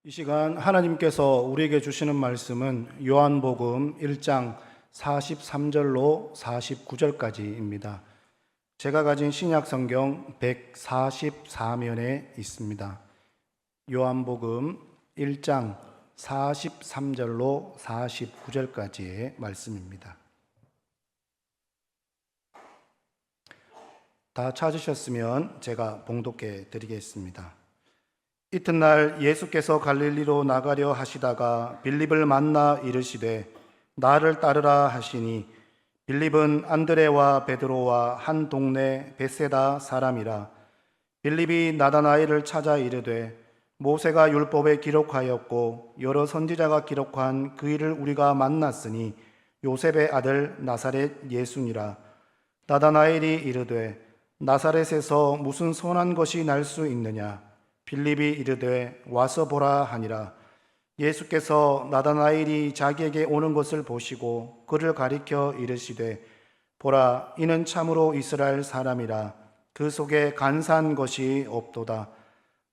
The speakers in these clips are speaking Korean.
이 시간 하나님께서 우리에게 주시는 말씀은 요한복음 1장 43절로 49절까지입니다. 제가 가진 신약 성경 144면에 있습니다. 요한복음 1장 43절로 49절까지의 말씀입니다. 다 찾으셨으면 제가 봉독해 드리겠습니다. 이튿날 예수께서 갈릴리로 나가려 하시다가 빌립을 만나 이르시되 나를 따르라 하시니 빌립은 안드레와 베드로와 한 동네 벳세다 사람이라. 빌립이 나다나엘을 찾아 이르되 모세가 율법에 기록하였고 여러 선지자가 기록한 그 일을 우리가 만났으니 요셉의 아들 나사렛 예수니라. 나다나엘이 이르되 나사렛에서 무슨 선한 것이 날 수 있느냐? 빌립이 이르되 와서 보라 하니라. 예수께서 나다나엘이 자기에게 오는 것을 보시고 그를 가리켜 이르시되 보라, 이는 참으로 이스라엘 사람이라. 그 속에 간사한 것이 없도다.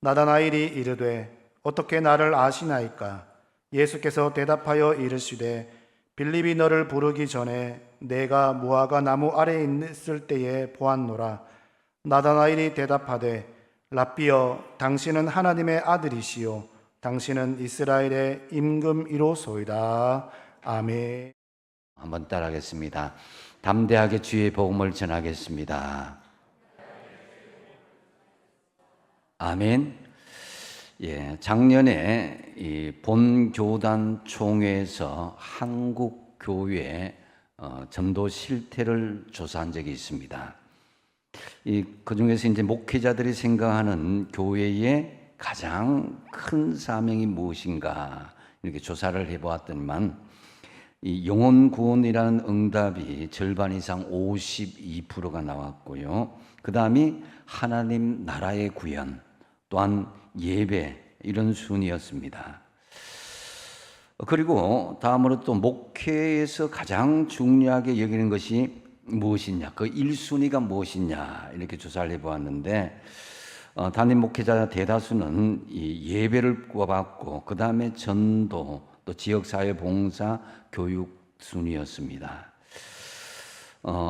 나다나엘이 이르되 어떻게 나를 아시나이까? 예수께서 대답하여 이르시되 빌립이 너를 부르기 전에 내가 무화과 나무 아래에 있을 때에 보았노라. 나다나엘이 대답하되 랍비여, 당신은 하나님의 아들이시요 당신은 이스라엘의 임금이로소이다. 아멘. 한번 따라하겠습니다. 담대하게 주의 복음을 전하겠습니다. 아멘. 작년에 이 본교단 총회에서 한국 교회 전도 실태를 조사한 적이 있습니다. 그 중에서 이제 목회자들이 생각하는 교회의 가장 큰 사명이 무엇인가 이렇게 조사를 해보았더니만 이 영혼 구원이라는 응답이 절반 이상 52%가 나왔고요. 그 다음이 하나님 나라의 구현, 또한 예배, 이런 순이었습니다. 그리고 다음으로 또 목회에서 가장 중요하게 여기는 것이 무엇이냐, 그 1순위가 무엇이냐 이렇게 조사를 해보았는데 담임 목회자 대다수는 이 예배를 꼽았고 그 다음에 전도, 또 지역사회 봉사, 교육 순이었습니다.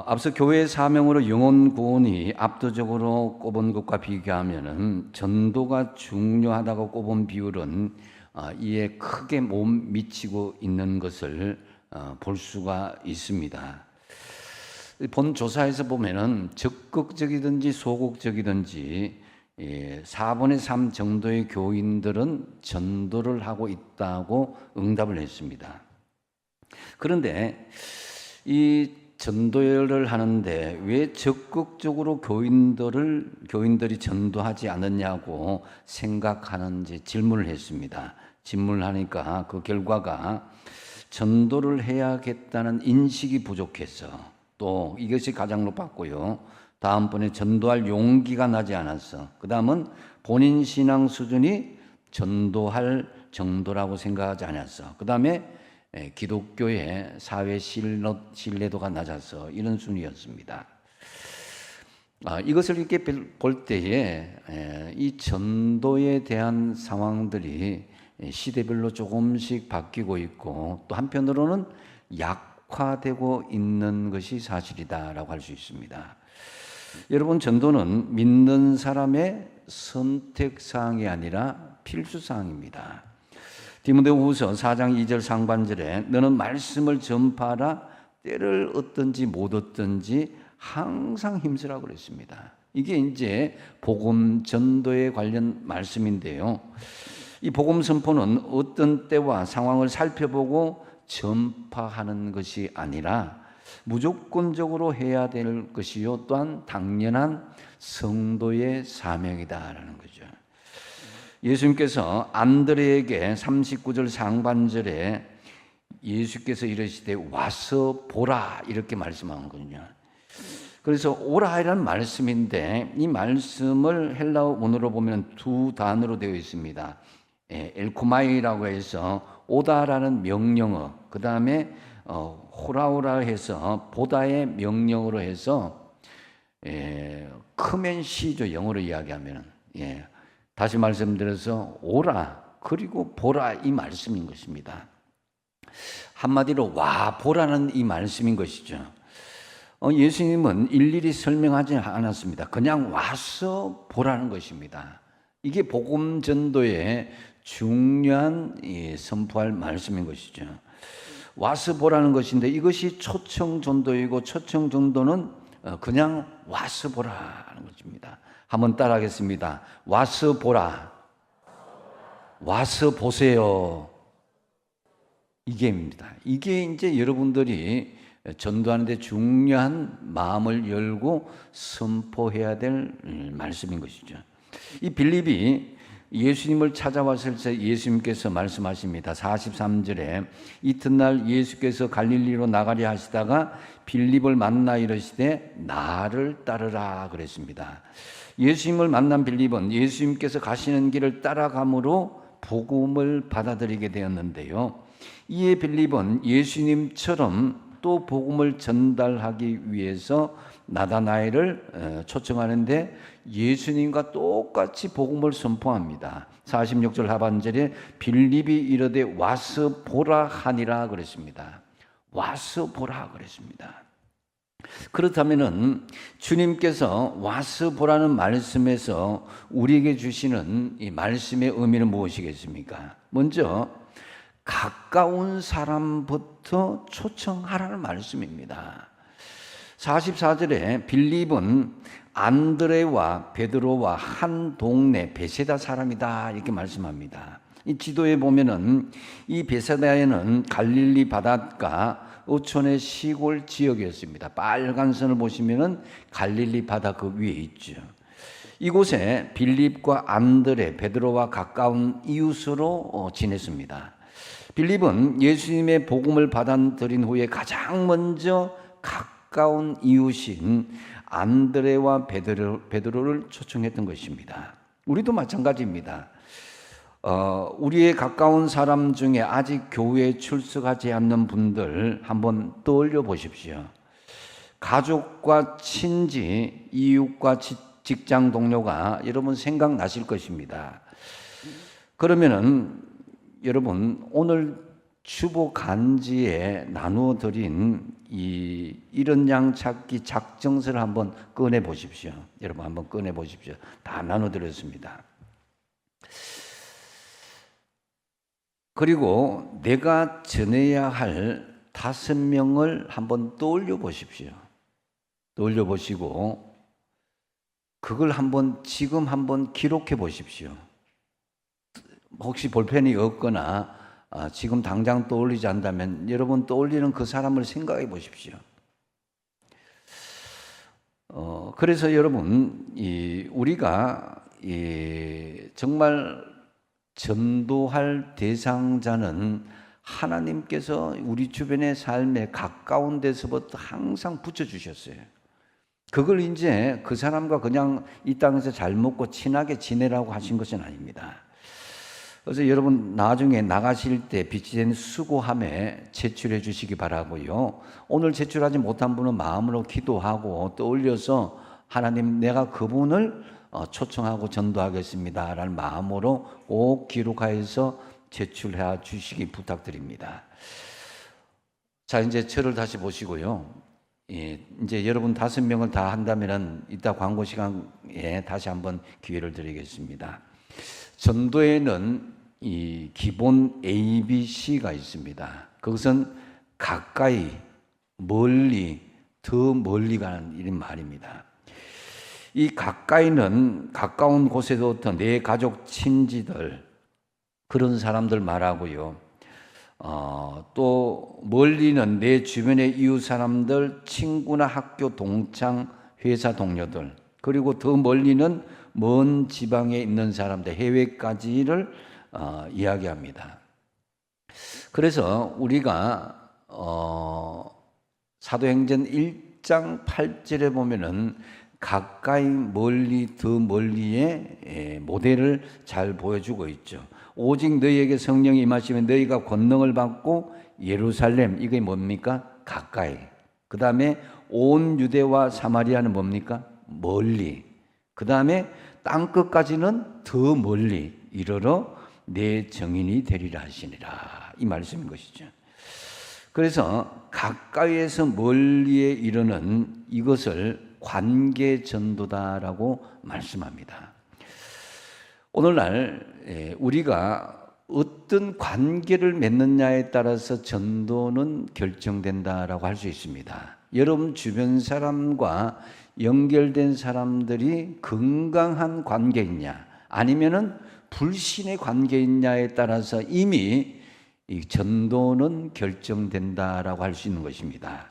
앞서 교회의 사명으로 영혼 구원이 압도적으로 꼽은 것과 비교하면은 전도가 중요하다고 꼽은 비율은 이에 크게 못 미치고 있는 것을 볼 수가 있습니다. 본 조사에서 보면은 적극적이든지 소극적이든지 4분의 3 정도의 교인들은 전도를 하고 있다고 응답을 했습니다. 그런데 이 전도를 하는데 왜 적극적으로 교인들이 전도하지 않느냐고 생각하는지 질문을 했습니다. 질문을 하니까 그 결과가 전도를 해야겠다는 인식이 부족해서, 또 이것이 가장 높았고요. 다음번에 전도할 용기가 나지 않았어. 그 다음은 본인 신앙 수준이 전도할 정도라고 생각하지 않았어. 그 다음에 기독교의 사회 신뢰도가 낮아서, 이런 순위였습니다. 이것을 이렇게 볼 때에 이 전도에 대한 상황들이 시대별로 조금씩 바뀌고 있고, 또 한편으로는 약화되고 있는 것이 사실이다라고 할 수 있습니다. 여러분, 전도는 믿는 사람의 선택사항이 아니라 필수사항입니다. 디모데후서 4장 2절 상반절에 너는 말씀을 전파하라, 때를 얻든지 못 얻든지 항상 힘쓰라고 그랬습니다. 이게 이제 복음 전도에 관련 말씀인데요. 이 복음 선포는 어떤 때와 상황을 살펴보고 전파하는 것이 아니라 무조건적으로 해야 될 것이요, 또한 당연한 성도의 사명이다라는 거죠. 예수님께서 안드레에게 39절 상반절에 예수께서 이르시되 와서 보라 이렇게 말씀한 거거든요. 그래서 오라이라는 말씀인데, 이 말씀을 헬라어 원어로 보면 두 단어로 되어 있습니다. 엘코마이라고 해서 오다라는 명령어, 그 다음에 호라오라 해서 보다의 명령어로 해서 크멘시죠, 영어로 이야기하면. 다시 말씀드려서 오라, 그리고 보라 이 말씀인 것입니다. 한마디로 와 보라는 이 말씀인 것이죠. 예수님은 일일이 설명하지 않았습니다. 그냥 와서 보라는 것입니다. 이게 복음 전도의 중요한 선포할 말씀인 것이죠. 와서 보라는 것인데 이것이 초청 전도이고 초청 전도는 그냥 와서 보라는 것입니다. 한번 따라하겠습니다. 와서 보라. 와서 보세요. 이게입니다. 이게 이제 여러분들이 전도하는데 중요한 마음을 열고 선포해야 될 말씀인 것이죠. 이 빌립이 예수님을 찾아왔을 때 예수님께서 말씀하십니다. 43절에 이튿날 예수께서 갈릴리로 나가려 하시다가 빌립을 만나 이르시되 나를 따르라 그랬습니다. 예수님을 만난 빌립은 예수님께서 가시는 길을 따라감으로 복음을 받아들이게 되었는데요. 이에 빌립은 예수님처럼 또 복음을 전달하기 위해서 나다나엘을 초청하는데 예수님과 똑같이 복음을 선포합니다. 46절 하반절에 빌립이 이르되 와서 보라 하니라 그랬습니다. 와서 보라 그랬습니다. 그렇다면은 주님께서 와서 보라는 말씀에서 우리에게 주시는 이 말씀의 의미는 무엇이겠습니까? 먼저 가까운 사람부터 초청하라는 말씀입니다. 44절에 빌립은 안드레와 베드로와 한 동네 베세다 사람이다 이렇게 말씀합니다. 이 지도에 보면은 이 베세다에는 갈릴리 바닷가 어촌의 시골 지역이었습니다. 빨간 선을 보시면은 갈릴리 바다 그 위에 있죠. 이곳에 빌립과 안드레, 베드로와 가까운 이웃으로 지냈습니다. 빌립은 예수님의 복음을 받아들인 후에 가장 먼저 가까운 이웃인 안드레와 베드로를 초청했던 것입니다. 우리도 마찬가지입니다. 우리의 가까운 사람 중에 아직 교회에 출석하지 않는 분들 한번 떠올려 보십시오. 가족과 친지, 이웃과 직장 동료가 여러분 생각나실 것입니다. 그러면은 여러분 오늘 주보 간지에 나누어 드린 이 이런 양 찾기 작정서를 한번 꺼내 보십시오. 여러분 한번 꺼내 보십시오. 다 나눠 드렸습니다. 그리고 내가 전해야 할 5명을 한번 떠올려 보십시오. 떠올려 보시고 그걸 지금 한번 기록해 보십시오. 혹시 볼펜이 없거나 지금 당장 떠올리지 않다면 여러분 떠올리는 그 사람을 생각해 보십시오. 그래서 여러분 우리가 정말 전도할 대상자는 하나님께서 우리 주변의 삶에 가까운 데서부터 항상 붙여주셨어요. 그걸 이제 그 사람과 그냥 이 땅에서 잘 먹고 친하게 지내라고 하신 것은 아닙니다. 그래서 여러분 나중에 나가실 때 비치된 수고함에 제출해 주시기 바라고요. 오늘 제출하지 못한 분은 마음으로 기도하고 떠올려서 하나님 내가 그분을 초청하고 전도하겠습니다 라는 마음으로 꼭 기록하여서 제출해 주시기 부탁드립니다. 자, 이제 저를 다시 보시고요. 이제 여러분 5명을 다 한다면은 이따 광고 시간에 다시 한번 기회를 드리겠습니다. 전도에는 이 기본 ABC가 있습니다. 그것은 가까이, 멀리, 더 멀리 가는 이런 말입니다. 이 가까이는 가까운 곳에서부터 내 가족, 친지들 그런 사람들 말하고요. 또 멀리는 내 주변의 이웃 사람들, 친구나 학교 동창, 회사 동료들, 그리고 더 멀리는 먼 지방에 있는 사람들, 해외까지를 이야기합니다. 그래서 우리가 사도행전 1장 8절에 보면은 가까이, 멀리, 더 멀리의 모델을 잘 보여주고 있죠. 오직 너희에게 성령이 임하시면 너희가 권능을 받고 예루살렘, 이게 뭡니까? 가까이. 그 다음에 온 유대와 사마리아는 뭡니까? 멀리. 그 다음에 땅끝까지는 더 멀리 이르러 내 증인이 되리라 하시니라. 이 말씀인 것이죠. 그래서 가까이에서 멀리에 이르는 이것을 관계 전도다라고 말씀합니다. 오늘날 우리가 어떤 관계를 맺느냐에 따라서 전도는 결정된다라고 할 수 있습니다. 여러분 주변 사람과 연결된 사람들이 건강한 관계이냐 아니면은 불신의 관계이냐에 따라서 이미 이 전도는 결정된다라고 할 수 있는 것입니다.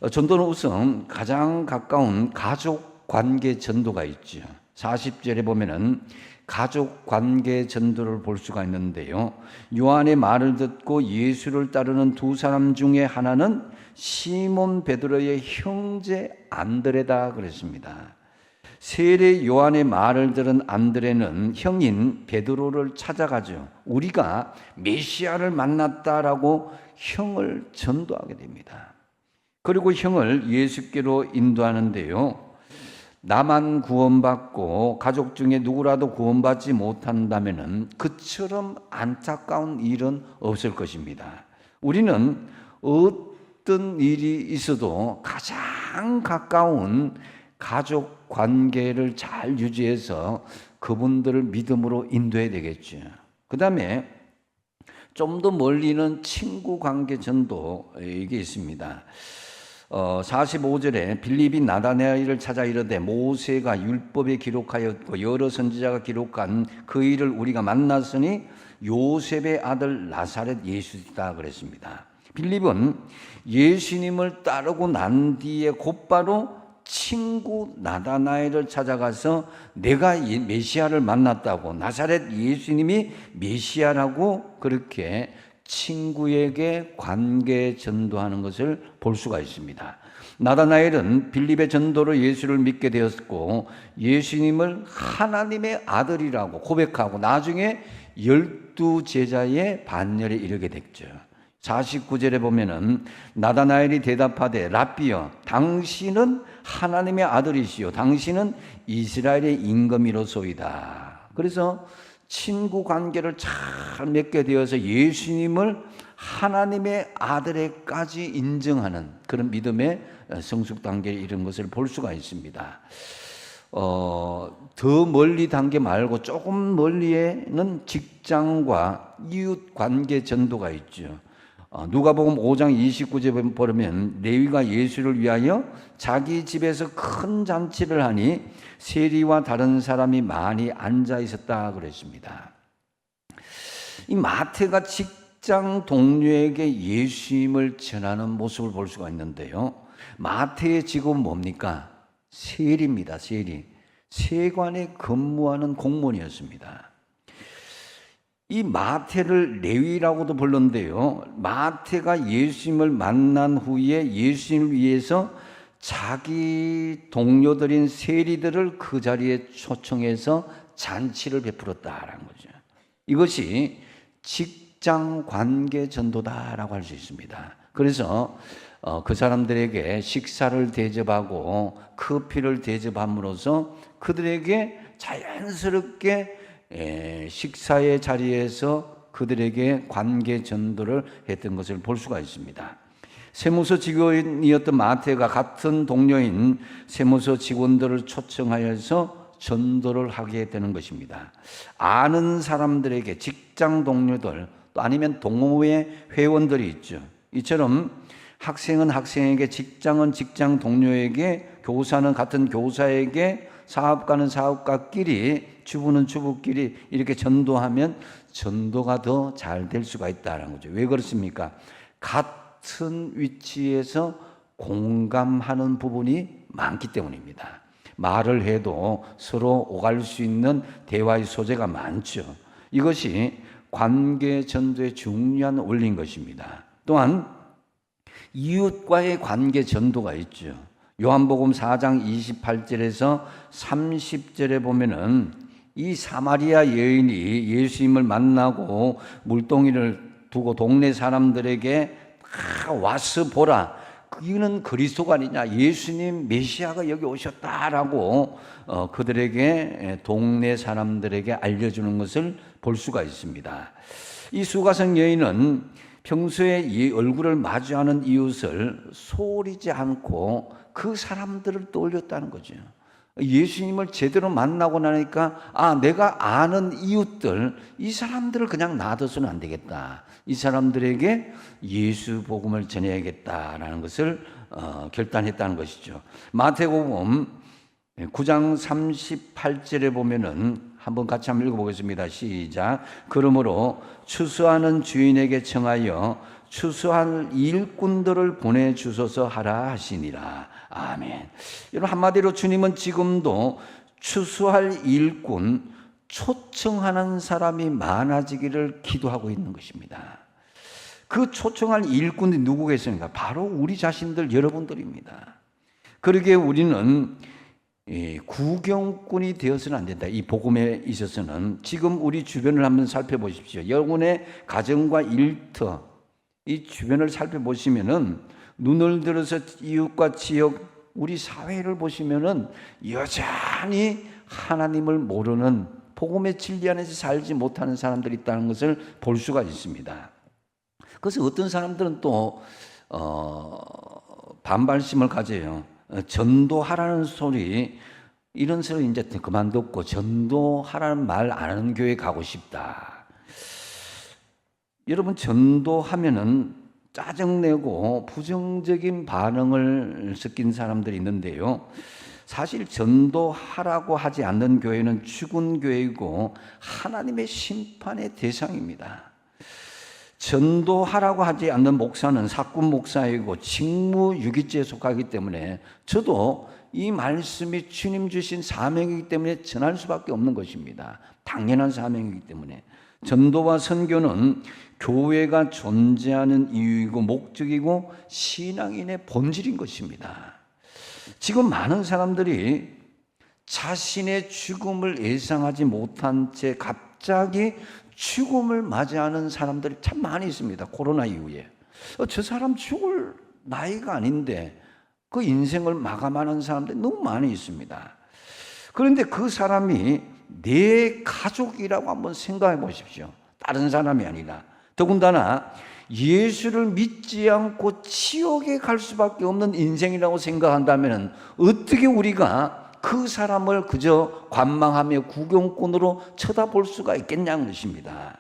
전도는 우선 가장 가까운 가족 관계 전도가 있죠. 40절에 보면은 가족 관계 전도를 볼 수가 있는데요. 요한의 말을 듣고 예수를 따르는 두 사람 중에 하나는 시몬 베드로의 형제 안드레다 그랬습니다. 세례 요한의 말을 들은 안드레는 형인 베드로를 찾아가죠. 우리가 메시아를 만났다라고 형을 전도하게 됩니다. 그리고 형을 예수께로 인도하는데요. 나만 구원받고 가족 중에 누구라도 구원받지 못한다면 그처럼 안타까운 일은 없을 것입니다. 우리는 어떤 일이 있어도 가장 가까운 가족 관계를 잘 유지해서 그분들을 믿음으로 인도해야 되겠죠. 그 다음에 좀 더 멀리는 친구 관계 전도 이게 있습니다. 45절에 빌립이 나다나엘을 찾아 이르되 모세가 율법에 기록하였고 여러 선지자가 기록한 그 일을 우리가 만났으니 요셉의 아들 나사렛 예수이다 그랬습니다. 빌립은 예수님을 따르고 난 뒤에 곧바로 친구 나다나엘을 찾아가서 내가 메시아를 만났다고 나사렛 예수님이 메시아라고 그렇게 친구에게 관계 전도하는 것을 볼 수가 있습니다. 나다나엘은 빌립의 전도로 예수를 믿게 되었고 예수님을 하나님의 아들이라고 고백하고 나중에 12제자의 반열에 이르게 됐죠. 49절에 보면은 나다나엘이 대답하되 라삐여 당신은 하나님의 아들이시요 당신은 이스라엘의 임금이로소이다. 그래서 친구 관계를 잘 맺게 되어서 예수님을 하나님의 아들에까지 인정하는 그런 믿음의 성숙 단계에 이른 것을 볼 수가 있습니다. 더 멀리 단계 말고 조금 멀리에는 직장과 이웃 관계 전도가 있죠. 누가복음 5장 29절에 보면 레위가 예수를 위하여 자기 집에서 큰 잔치를 하니 세리와 다른 사람이 많이 앉아 있었다 그랬습니다. 이 마태가 직장 동료에게 예수님을 전하는 모습을 볼 수가 있는데요. 마태의 직업은 뭡니까? 세리입니다. 세리. 세관에 근무하는 공무원이었습니다. 이 마태를 레위라고도 불렀는데요. 마태가 예수님을 만난 후에 예수님을 위해서 자기 동료들인 세리들을 그 자리에 초청해서 잔치를 베풀었다라는 거죠. 이것이 직장 관계 전도다라고 할 수 있습니다. 그래서 그 사람들에게 식사를 대접하고 커피를 대접함으로써 그들에게 자연스럽게 식사의 자리에서 그들에게 관계 전도를 했던 것을 볼 수가 있습니다. 세무서 직원이었던 마태가 같은 동료인 세무서 직원들을 초청하여서 전도를 하게 되는 것입니다. 아는 사람들에게 직장 동료들 또 아니면 동호회 회원들이 있죠. 이처럼 학생은 학생에게 직장은 직장 동료에게 교사는 같은 교사에게 사업가는 사업가끼리 주부는 주부끼리 이렇게 전도하면 전도가 더 잘 될 수가 있다는 거죠. 왜 그렇습니까? 같은 위치에서 공감하는 부분이 많기 때문입니다. 말을 해도 서로 오갈 수 있는 대화의 소재가 많죠. 이것이 관계 전도의 중요한 원리인 것입니다. 또한 이웃과의 관계 전도가 있죠. 요한복음 4장 28절에서 30절에 보면은 이 사마리아 여인이 예수님을 만나고 물동이를 두고 동네 사람들에게 다 와서 보라 이는 그리스도가 아니냐, 예수님 메시아가 여기 오셨다라고 그들에게, 동네 사람들에게 알려주는 것을 볼 수가 있습니다. 이 수가성 여인은 평소에 이 얼굴을 마주하는 이웃을 소리지 않고 그 사람들을 떠올렸다는 거죠. 예수님을 제대로 만나고 나니까 내가 아는 이웃들, 이 사람들을 그냥 놔둬서는 안 되겠다. 이 사람들에게 예수 복음을 전해야겠다라는 것을 결단했다는 것이죠. 마태복음 9장 38절에 보면은 한번 같이 한번 읽어보겠습니다. 시작. 그러므로 추수하는 주인에게 청하여 추수할 일꾼들을 보내주소서 하라 하시니라. 아멘. 여러분, 한마디로 주님은 지금도 추수할 일꾼, 초청하는 사람이 많아지기를 기도하고 있는 것입니다. 그 초청할 일꾼이 누구겠습니까? 바로 우리 자신들, 여러분들입니다. 그러기에 우리는 구경꾼이 되어서는 안 된다. 이 복음에 있어서는 지금 우리 주변을 한번 살펴보십시오. 여러분의 가정과 일터, 이 주변을 살펴보시면은, 눈을 들어서 이웃과 지역, 우리 사회를 보시면은 여전히 하나님을 모르는, 복음의 진리 안에서 살지 못하는 사람들이 있다는 것을 볼 수가 있습니다. 그래서 어떤 사람들은 또 반발심을 가져요. 전도하라는 소리, 이런 소리 이제 그만 듣고 전도하라는 말 안 하는 교회 가고 싶다. 여러분, 전도하면은 짜증내고 부정적인 반응을 섞인 사람들이 있는데요. 사실 전도하라고 하지 않는 교회는 죽은 교회이고 하나님의 심판의 대상입니다. 전도하라고 하지 않는 목사는 사꾼 목사이고 직무유기죄에 속하기 때문에 저도 이 말씀이 주님 주신 사명이기 때문에 전할 수밖에 없는 것입니다. 당연한 사명이기 때문에. 전도와 선교는 교회가 존재하는 이유이고 목적이고 신앙인의 본질인 것입니다. 지금 많은 사람들이 자신의 죽음을 예상하지 못한 채 갑자기 죽음을 맞이하는 사람들이 참 많이 있습니다. 코로나 이후에. 저 사람 죽을 나이가 아닌데 그 인생을 마감하는 사람들이 너무 많이 있습니다. 그런데 그 사람이 내 가족이라고 한번 생각해 보십시오. 다른 사람이 아니라. 더군다나 예수를 믿지 않고 지옥에 갈 수밖에 없는 인생이라고 생각한다면 어떻게 우리가 그 사람을 그저 관망하며 구경꾼으로 쳐다볼 수가 있겠냐는 것입니다.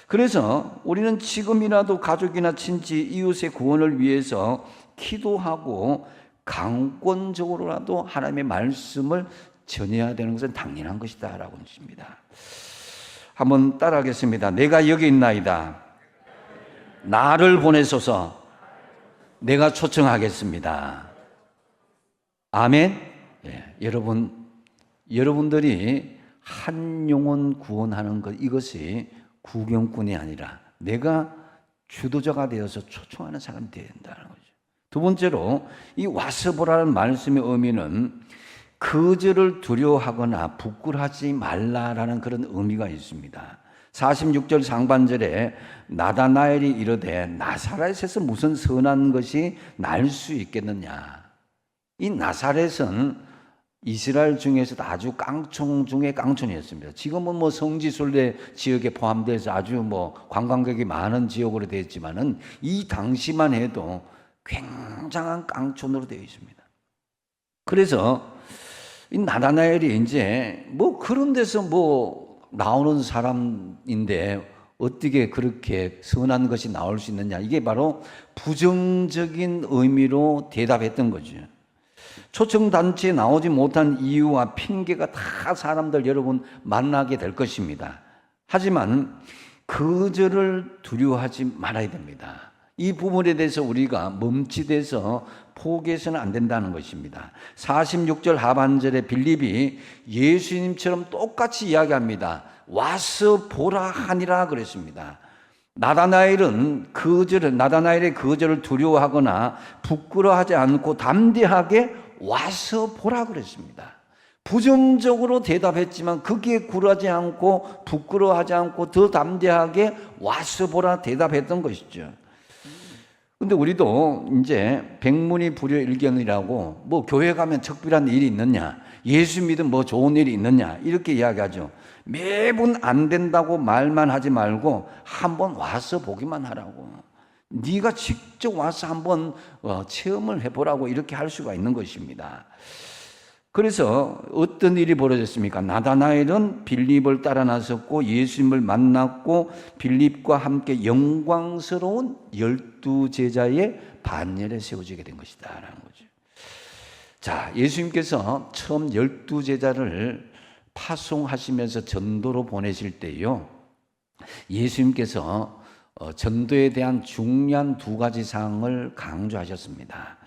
그래서 우리는 지금이라도 가족이나 친지, 이웃의 구원을 위해서 기도하고 강권적으로라도 하나님의 말씀을 전해야 되는 것은 당연한 것이다 라고 하십니다. 한번 따라하겠습니다. 내가 여기 있나이다. 나를 보내소서. 내가 초청하겠습니다. 아멘. 예, 여러분들이 한 영혼 구원하는 것, 이것이 구경꾼이 아니라 내가 주도자가 되어서 초청하는 사람이 되어야 된다는 거죠. 두 번째로 이 와서 보라는 말씀의 의미는 거절을 두려워하거나 부끄러워하지 말라라는 그런 의미가 있습니다. 46절 상반절에 나다나엘이 이르되 나사렛에서 무슨 선한 것이 날 수 있겠느냐. 이 나사렛은 이스라엘 중에서도 아주 깡총 중에 깡총이었습니다. 지금은 뭐 성지순례 지역에 포함돼서 아주 뭐 관광객이 많은 지역으로 되어 있지만은 이 당시만 해도 굉장한 깡촌으로 되어 있습니다. 그래서 이 나다나엘이 이제 뭐 그런 데서 뭐 나오는 사람인데 어떻게 그렇게 선한 것이 나올 수 있느냐. 이게 바로 부정적인 의미로 대답했던 거죠. 초청단체에 나오지 못한 이유와 핑계가 다 사람들 여러분 만나게 될 것입니다. 하지만 거절을 두려워하지 말아야 됩니다. 이 부분에 대해서 우리가 멈칫해서 포기해서는 안 된다는 것입니다. 46절 하반절에 빌립이 예수님처럼 똑같이 이야기합니다. 와서 보라 하니라 그랬습니다. 나다나엘의 거절을 두려워하거나 부끄러워하지 않고 담대하게 와서 보라 그랬습니다. 부정적으로 대답했지만 거기에 굴하지 않고 부끄러워하지 않고 더 담대하게 와서 보라 대답했던 것이죠. 근데 우리도 이제 백문이 불여일견이라고 뭐 교회 가면 특별한 일이 있느냐, 예수 믿으면 뭐 좋은 일이 있느냐 이렇게 이야기하죠. 매번 안 된다고 말만 하지 말고 한번 와서 보기만 하라고. 네가 직접 와서 한번 체험을 해보라고 이렇게 할 수가 있는 것입니다. 그래서 어떤 일이 벌어졌습니까? 나다나엘은 빌립을 따라 나섰고 예수님을 만났고 빌립과 함께 영광스러운 12제자의 반열에 세워지게 된 것이다 라는 거죠. 자, 예수님께서 처음 12제자를 파송하시면서 전도로 보내실 때요, 예수님께서 전도에 대한 중요한 두 가지 사항을 강조하셨습니다.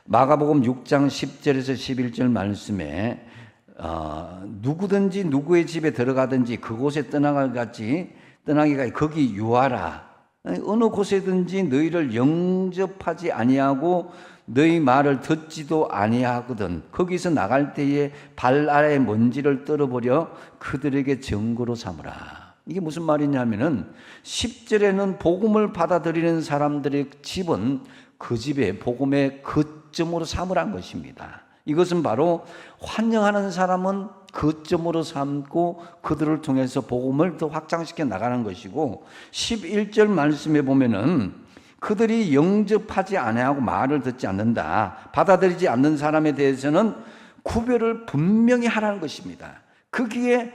마가복음 6장 10절에서 11절 말씀에 누구든지 누구의 집에 들어가든지 그곳에 떠나기가 거기 유하라. 어느 곳에든지 너희를 영접하지 아니하고 너희 말을 듣지도 아니하거든. 거기서 나갈 때에 발 아래 먼지를 떨어버려 그들에게 증거로 삼으라. 이게 무슨 말이냐면은 10절에는 복음을 받아들이는 사람들의 집은 그 집에 복음의 거점으로 삼으란 것입니다. 이것은 바로 환영하는 사람은 거점으로 삼고 그들을 통해서 복음을 더 확장시켜 나가는 것이고, 11절 말씀에 보면은 그들이 영접하지 아니하고 말을 듣지 않는다, 받아들이지 않는 사람에 대해서는 구별을 분명히 하라는 것입니다. 거기에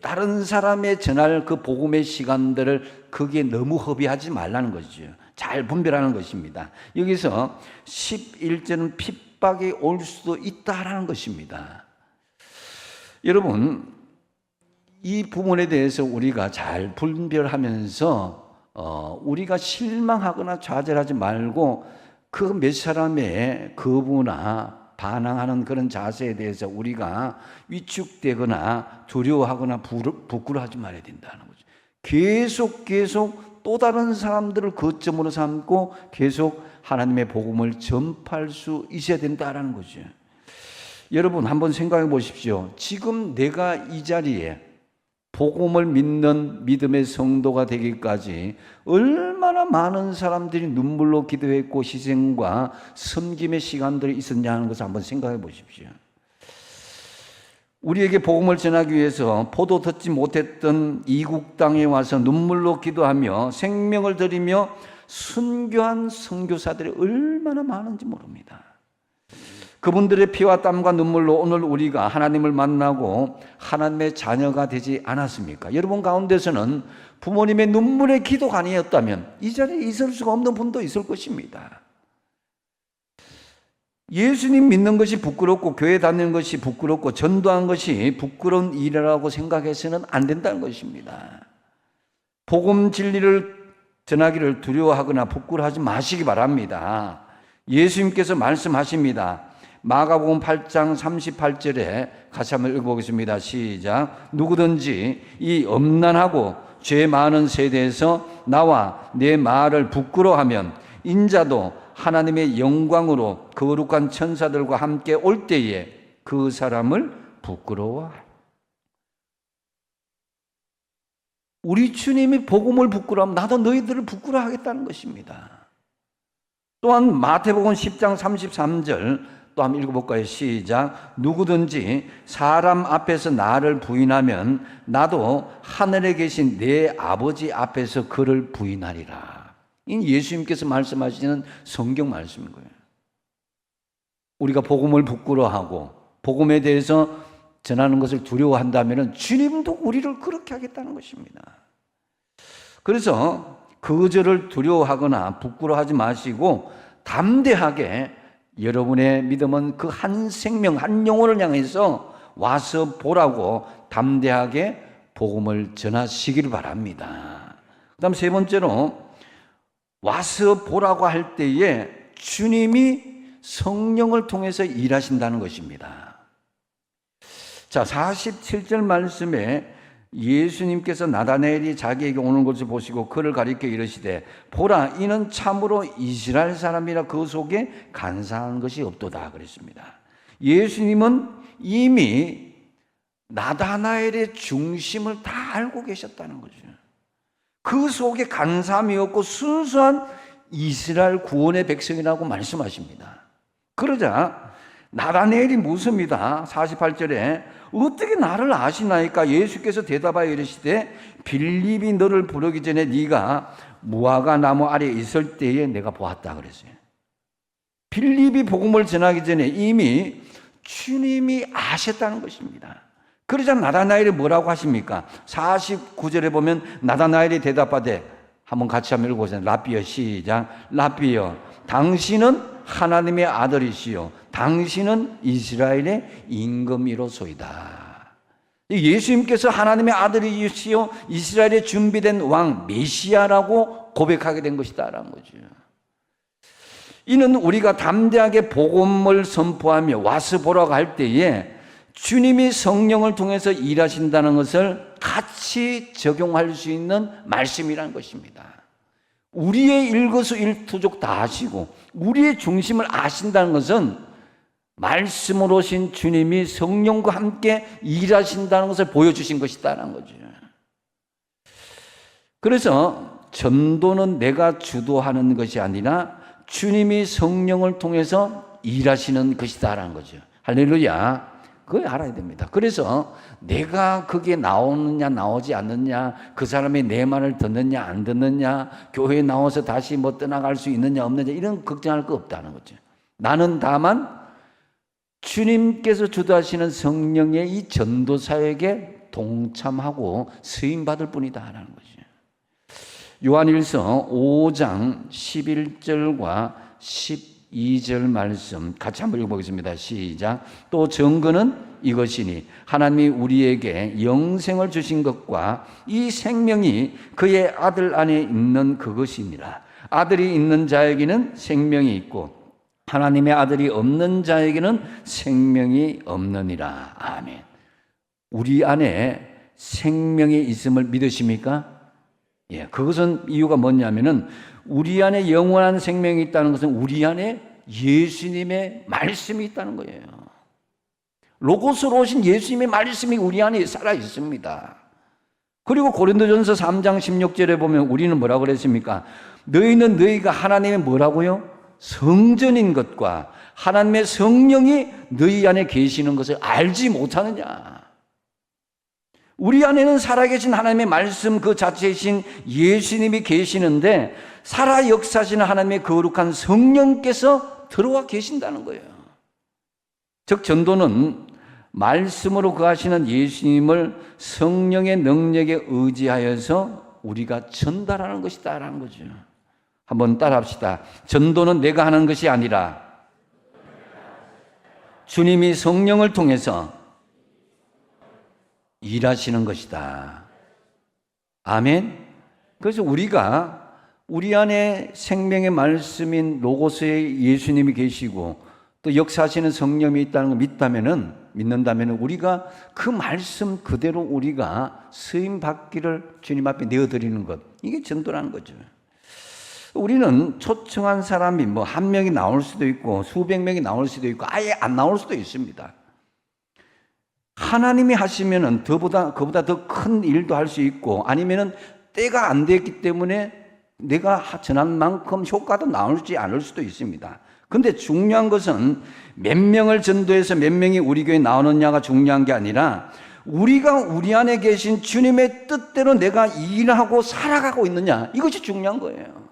다른 사람의 전할 그 복음의 시간들을 거기에 너무 허비하지 말라는 것이죠. 잘 분별하는 것입니다. 여기서 11절은 핍박이 올 수도 있다라는 것입니다. 여러분, 이 부분에 대해서 우리가 잘 분별하면서 우리가 실망하거나 좌절하지 말고 그 몇 사람의 거부나 반항하는 그런 자세에 대해서 우리가 위축되거나 두려워하거나 부끄러워하지 말아야 된다는 거죠. 계속 또 다른 사람들을 거점으로 삼고 계속 하나님의 복음을 전파할 수 있어야 된다는 거죠. 여러분 한번 생각해 보십시오. 지금 내가 이 자리에 복음을 믿는 믿음의 성도가 되기까지 얼마나 많은 사람들이 눈물로 기도했고 희생과 섬김의 시간들이 있었냐 하는 것을 한번 생각해 보십시오. 우리에게 복음을 전하기 위해서 포도 듣지 못했던 이국 땅에 와서 눈물로 기도하며 생명을 들이며 순교한 선교사들이 얼마나 많은지 모릅니다. 그분들의 피와 땀과 눈물로 오늘 우리가 하나님을 만나고 하나님의 자녀가 되지 않았습니까? 여러분 가운데서는 부모님의 눈물의 기도가 아니었다면 이 자리에 있을 수가 없는 분도 있을 것입니다. 예수님 믿는 것이 부끄럽고 교회 다니는 것이 부끄럽고 전도한 것이 부끄러운 일이라고 생각해서는 안 된다는 것입니다. 복음 진리를 전하기를 두려워하거나 부끄러워하지 마시기 바랍니다. 예수님께서 말씀하십니다. 마가복음 8장 38절에 같이 한번 읽어보겠습니다. 시작. 누구든지 이 엄난하고 죄 많은 세대에서 나와 내 말을 부끄러워하면 인자도 하나님의 영광으로 거룩한 천사들과 함께 올 때에 그 사람을 부끄러워하라. 우리 주님이 복음을 부끄러워하면 나도 너희들을 부끄러워하겠다는 것입니다. 또한 마태복음 10장 33절 또 한번 읽어볼까요? 시작. 누구든지 사람 앞에서 나를 부인하면 나도 하늘에 계신 내 아버지 앞에서 그를 부인하리라. 이 예수님께서 말씀하시는 성경 말씀인 거예요. 우리가 복음을 부끄러워하고 복음에 대해서 전하는 것을 두려워한다면 주님도 우리를 그렇게 하겠다는 것입니다. 그래서 거절을 두려워하거나 부끄러워하지 마시고 담대하게 여러분의 믿음은 그 한 생명, 한 영혼을 향해서 와서 보라고 담대하게 복음을 전하시기를 바랍니다. 그 다음 세 번째로 와서 보라고 할 때에 주님이 성령을 통해서 일하신다는 것입니다. 자, 47절 말씀에 예수님께서 나다나엘이 자기에게 오는 것을 보시고 그를 가리켜 이르시되 보라 이는 참으로 이스라엘 사람이라 그 속에 간사한 것이 없도다 그랬습니다. 예수님은 이미 나다나엘의 중심을 다 알고 계셨다는 거죠. 그 속에 간사함이 없고 순수한 이스라엘 구원의 백성이라고 말씀하십니다. 그러자 나다나엘이 묻습니다. 48절에 어떻게 나를 아시나이까? 예수께서 대답하여 이르시되 빌립이 너를 부르기 전에 네가 무화과 나무 아래에 있을 때에 내가 보았다 그랬어요. 빌립이 복음을 전하기 전에 이미 주님이 아셨다는 것입니다. 그러자 나다나엘이 뭐라고 하십니까? 49절에 보면 나다나엘이 대답하되, 한번 같이 한번 읽어보세요. 라삐어 시작. 라삐어 당신은 하나님의 아들이시요 당신은 이스라엘의 임금이로소이다. 예수님께서 하나님의 아들이시요 이스라엘의 준비된 왕 메시아라고 고백하게 된 것이다라는 거죠. 이는 우리가 담대하게 복음을 선포하며 와서 보러 갈 때에 주님이 성령을 통해서 일하신다는 것을 같이 적용할 수 있는 말씀이라는 것입니다. 우리의 일거수일투족 다 아시고 우리의 중심을 아신다는 것은 말씀으로 오신 주님이 성령과 함께 일하신다는 것을 보여주신 것이다라는 거죠. 그래서 전도는 내가 주도하는 것이 아니라 주님이 성령을 통해서 일하시는 것이다라는 거죠. 할렐루야. 그걸 알아야 됩니다. 그래서 내가 그게 나오느냐 나오지 않느냐, 그 사람이 내 말을 듣느냐 안 듣느냐, 교회에 나와서 다시 뭐 떠나갈 수 있느냐 없느냐 이런 걱정할 거 없다는 거죠. 나는 다만 주님께서 주도하시는 성령의 이 전도 사역에 동참하고 쓰임 받을 뿐이다라는 거죠. 요한일서 5장 11절과 12절 말씀 같이 한번 읽어보겠습니다. 시작. 또 증거는 이것이니 하나님이 우리에게 영생을 주신 것과 이 생명이 그의 아들 안에 있는 그것이니라. 아들이 있는 자에게는 생명이 있고 하나님의 아들이 없는 자에게는 생명이 없느니라. 아멘. 우리 안에 생명이 있음을 믿으십니까? 예, 그것은 이유가 뭐냐면은 우리 안에 영원한 생명이 있다는 것은 우리 안에 예수님의 말씀이 있다는 거예요. 로고스로 오신 예수님의 말씀이 우리 안에 살아 있습니다. 그리고 고린도전서 3장 16절에 보면 우리는 뭐라고 그랬습니까? 너희는 너희가 하나님의 뭐라고요? 성전인 것과 하나님의 성령이 너희 안에 계시는 것을 알지 못하느냐? 우리 안에는 살아계신 하나님의 말씀 그 자체이신 예수님이 계시는데 살아 역사하시는 하나님의 거룩한 성령께서 들어와 계신다는 거예요. 즉 전도는 말씀으로 거하시는 예수님을 성령의 능력에 의지하여서 우리가 전달하는 것이다라는 거죠. 한번 따라합시다. 전도는 내가 하는 것이 아니라 주님이 성령을 통해서 일하시는 것이다. 아멘. 그래서 우리가 우리 안에 생명의 말씀인 로고스의 예수님이 계시고 또 역사하시는 성령이 있다는 걸 믿는다면은 우리가 그 말씀 그대로 우리가 쓰임 받기를 주님 앞에 내어드리는 것, 이게 전도라는 거죠. 우리는 초청한 사람이 뭐 한 명이 나올 수도 있고 수백 명이 나올 수도 있고 아예 안 나올 수도 있습니다. 하나님이 하시면은 그보다 더 큰 일도 할 수 있고 아니면은 때가 안 됐기 때문에 내가 전한 만큼 효과도 나올지 않을 수도 있습니다. 근데 중요한 것은 몇 명을 전도해서 몇 명이 우리 교회에 나오느냐가 중요한 게 아니라 우리가 우리 안에 계신 주님의 뜻대로 내가 일하고 살아가고 있느냐, 이것이 중요한 거예요.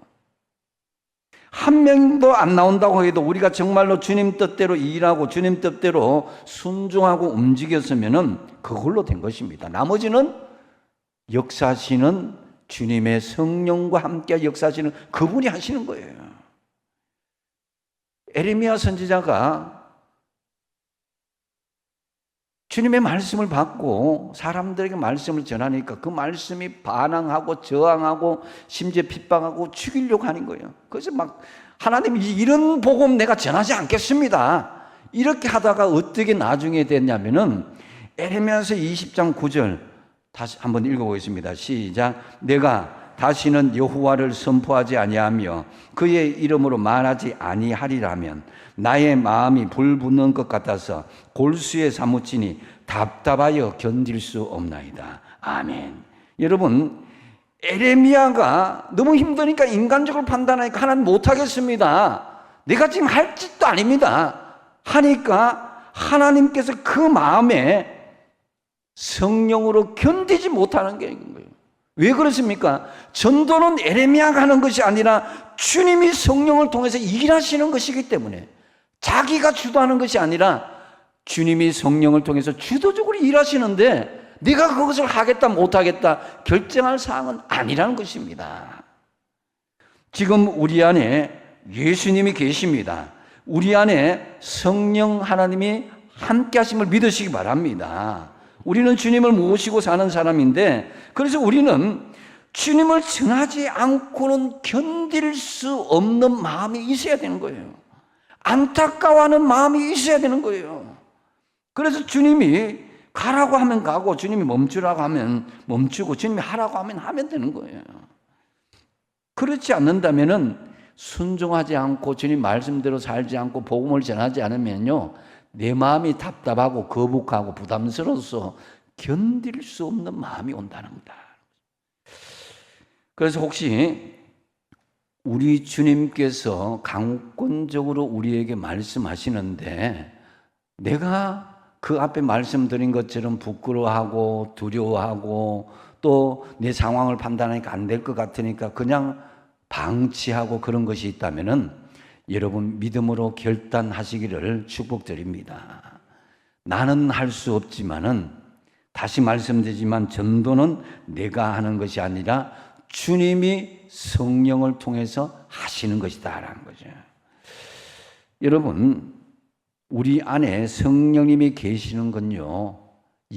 한 명도 안 나온다고 해도 우리가 정말로 주님 뜻대로 일하고 주님 뜻대로 순종하고 움직였으면은 그걸로 된 것입니다. 나머지는 역사하시는 주님의 성령과 함께 역사하시는 그분이 하시는 거예요. 에레미야 선지자가 주님의 말씀을 받고 사람들에게 말씀을 전하니까 그 말씀이 반항하고 저항하고 심지어 핍박하고 죽이려고 하는 거예요. 그래서 막 하나님 이런 복음 내가 전하지 않겠습니다. 이렇게 하다가 어떻게 나중에 됐냐면은 에레미야서 20장 9절 다시 한번 읽어보겠습니다. 시작. 내가 다시는 여호와를 선포하지 아니하며 그의 이름으로 말하지 아니하리라면 나의 마음이 불붙는 것 같아서 골수에 사무치니 답답하여 견딜 수 없나이다. 아멘. 여러분, 에레미야가 너무 힘드니까 인간적으로 판단하니까 하나님 못하겠습니다, 내가 지금 할 짓도 아닙니다 하니까 하나님께서 그 마음에 성령으로 견디지 못하는 게 있는 거예요. 왜 그렇습니까? 전도는 에레미야가 하는 것이 아니라 주님이 성령을 통해서 일하시는 것이기 때문에, 자기가 주도하는 것이 아니라 주님이 성령을 통해서 주도적으로 일하시는데 네가 그것을 하겠다 못하겠다 결정할 사항은 아니라는 것입니다. 지금 우리 안에 예수님이 계십니다. 우리 안에 성령 하나님이 함께 하심을 믿으시기 바랍니다. 우리는 주님을 모시고 사는 사람인데, 그래서 우리는 주님을 전하지 않고는 견딜 수 없는 마음이 있어야 되는 거예요. 안타까워하는 마음이 있어야 되는 거예요. 그래서 주님이 가라고 하면 가고, 주님이 멈추라고 하면 멈추고, 주님이 하라고 하면 되는 거예요. 그렇지 않는다면은, 순종하지 않고 주님 말씀대로 살지 않고 복음을 전하지 않으면요, 내 마음이 답답하고 거북하고 부담스러워서 견딜 수 없는 마음이 온다는 겁니다. 그래서 혹시 우리 주님께서 강권적으로 우리에게 말씀하시는데 내가 그 앞에 말씀드린 것처럼 부끄러워하고 두려워하고 또 내 상황을 판단하니까 안 될 것 같으니까 그냥 방치하고 그런 것이 있다면은 여러분 믿음으로 결단하시기를 축복드립니다. 나는 할 수 없지만은, 다시 말씀드리지만 전도는 내가 하는 것이 아니라 주님이 성령을 통해서 하시는 것이다라는 거죠. 여러분, 우리 안에 성령님이 계시는 건요,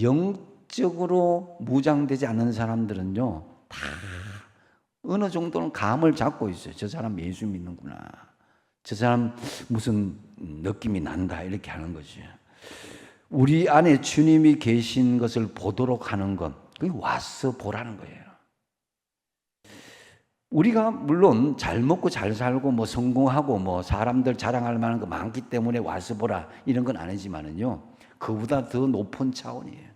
영적으로 무장되지 않은 사람들은요 다 어느 정도는 감을 잡고 있어요. 저 사람 예수 믿는구나, 저 사람 무슨 느낌이 난다, 이렇게 하는 거죠. 우리 안에 주님이 계신 것을 보도록 하는 것, 그게 와서 보라는 거예요. 우리가 물론 잘 먹고 잘 살고 뭐 성공하고 뭐 사람들 자랑할 만한 거 많기 때문에 와서 보라 이런 건 아니지만은요, 그보다 더 높은 차원이에요.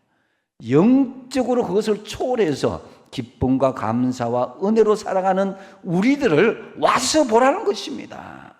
영적으로 그것을 초월해서 기쁨과 감사와 은혜로 살아가는 우리들을 와서 보라는 것입니다.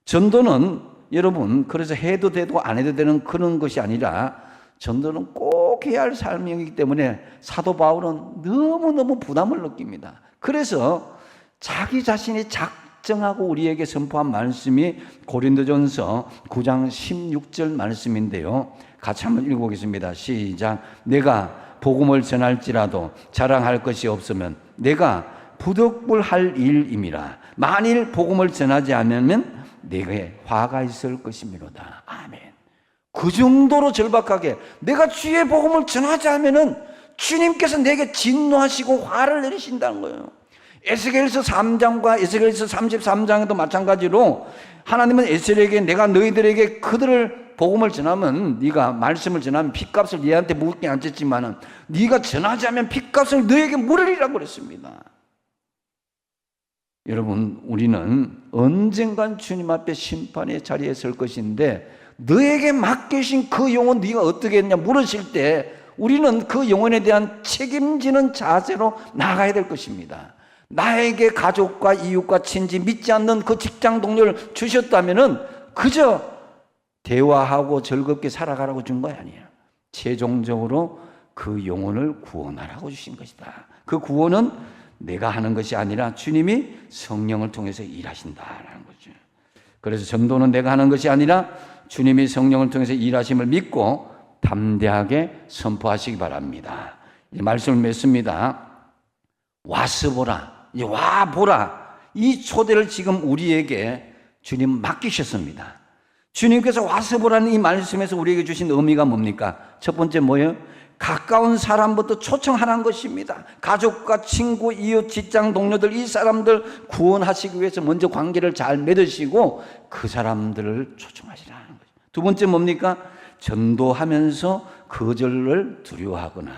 전도는 여러분, 그래서 해도 되고 안 해도 되는 그런 것이 아니라 전도는 꼭 해야 할 삶이기 때문에 사도 바울은 너무너무 부담을 느낍니다. 그래서 자기 자신이 작정하고 우리에게 선포한 말씀이 고린도전서 9장 16절 말씀인데요, 같이 한번 읽어보겠습니다. 시작. 내가 복음을 전할지라도 자랑할 것이 없으면 내가 부득불할 일임이라. 만일 복음을 전하지 않으면 내게 화가 있을 것이미로다. 아멘. 그 정도로 절박하게 내가 주의 복음을 전하지 않으면 주님께서 내게 진노하시고 화를 내리신다는 거예요. 에스겔서 3장과 에스겔서 33장에도 마찬가지로 하나님은 에스겔에게 내가 너희들에게 그들을 복음을 전하면, 네가 말씀을 전하면 핏값을 얘한테 묻게 앉혔지만은 네가 전하지 않으면 핏값을 너에게 물으리라고 그랬습니다. 여러분, 우리는 언젠간 주님 앞에 심판의 자리에 설 것인데 너에게 맡기신 그 영혼 네가 어떻게 했냐 물으실 때 우리는 그 영혼에 대한 책임지는 자세로 나아가야 될 것입니다. 나에게 가족과 이웃과 친지, 믿지 않는 그 직장 동료를 주셨다면은 그저 대화하고 즐겁게 살아가라고 준 거 아니에요. 최종적으로 그 영혼을 구원하라고 주신 것이다. 그 구원은 내가 하는 것이 아니라 주님이 성령을 통해서 일하신다라는 거죠. 그래서 전도는 내가 하는 것이 아니라 주님이 성령을 통해서 일하심을 믿고 담대하게 선포하시기 바랍니다. 이 말씀을 맺습니다. 와서 보라, 와 보라, 이 초대를 지금 우리에게 주님 맡기셨습니다. 주님께서 와서 보라는 이 말씀에서 우리에게 주신 의미가 뭡니까? 첫 번째 뭐예요? 가까운 사람부터 초청하라는 것입니다. 가족과 친구, 이웃, 직장 동료들, 이 사람들 구원하시기 위해서 먼저 관계를 잘 맺으시고 그 사람들을 초청하시라는 거죠. 두 번째 뭡니까? 전도하면서 거절을 두려워하거나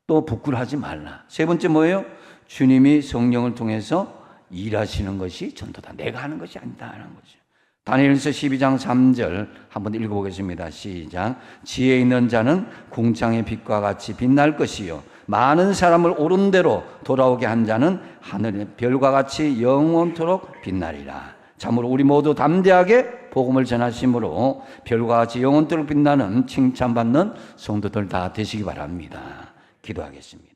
또 부끄러워하지 말라. 세 번째 뭐예요? 주님이 성령을 통해서 일하시는 것이 전도다. 내가 하는 것이 아니다라는 거죠. 다니엘서 12장 3절 한번 읽어보겠습니다. 시작. 지혜 있는 자는 궁창의 빛과 같이 빛날 것이요 많은 사람을 옳은 대로 돌아오게 한 자는 하늘의 별과 같이 영원토록 빛나리라. 참으로 우리 모두 담대하게 복음을 전하심으로 별과 같이 영원토록 빛나는 칭찬받는 성도들 다 되시기 바랍니다. 기도하겠습니다.